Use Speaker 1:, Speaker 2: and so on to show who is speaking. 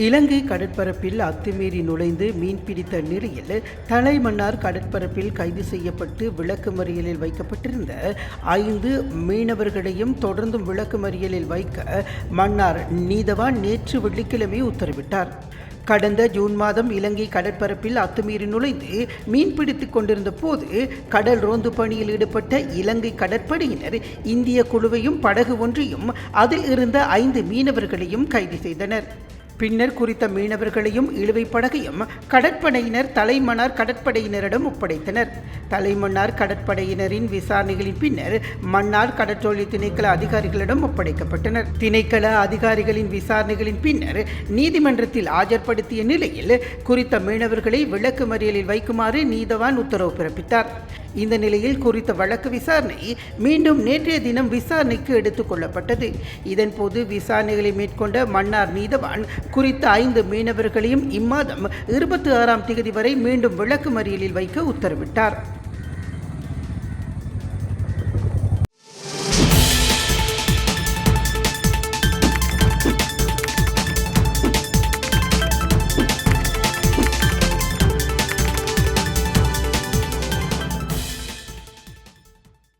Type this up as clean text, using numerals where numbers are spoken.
Speaker 1: இலங்கை கடற்பரப்பில் அத்துமீறி நுழைந்து மீன்பிடித்த நிலையில் தலைமன்னார் கடற்பரப்பில் கைது செய்யப்பட்டு விளக்குமறியலில் வைக்கப்பட்டிருந்த 5 மீனவர்களையும் தொடர்ந்தும் விளக்குமறியலில் வைக்க மன்னார் நீதவான் நேற்று வெள்ளிக்கிழமை உத்தரவிட்டார். கடந்த ஜூன் மாதம் இலங்கை கடற்பரப்பில் அத்துமீறி நுழைந்து மீன்பிடித்துக் கொண்டிருந்த போது கடல் ரோந்து பணியில் ஈடுபட்ட இலங்கை கடற்படையினர் இந்திய குழுவையும் படகு ஒன்றையும் அதில் இருந்த 5 மீனவர்களையும் கைது செய்தனர். பின்னர் குறித்த மீனவர்களையும் இழுவை படகையும் கடற்படையினர் தலைமன்னார் கடற்படையினரிடம் ஒப்படைத்தனர். தலைமன்னார் கடற்படையினரின் விசாரணைகளின் பின்னர் மன்னார் கடற்றொழில் திணைக்கள அதிகாரிகளிடம் ஒப்படைக்கப்பட்டனர். திணைக்கள அதிகாரிகளின் விசாரணைகளின் பின்னர் நீதிமன்றத்தில் ஆஜர்படுத்திய நிலையில் குறித்த மீனவர்களை விளக்குமறியலில் வைக்குமாறு நீதவான் உத்தரவு பிறப்பித்தார். இந்த நிலையில் குறித்த வழக்கு விசாரணை மீண்டும் நேற்றைய தினம் விசாரணைக்கு எடுத்துக் கொள்ளப்பட்டது. இதன்போது விசாரணைகளை மேற்கொண்ட மன்னார் நீதவான் குறித்த 5 மீனவர்களையும் இம்மாதம் 26ஆம் தேதி வரை மீண்டும் விளக்குமறியலில் வைக்க உத்தரவிட்டார்.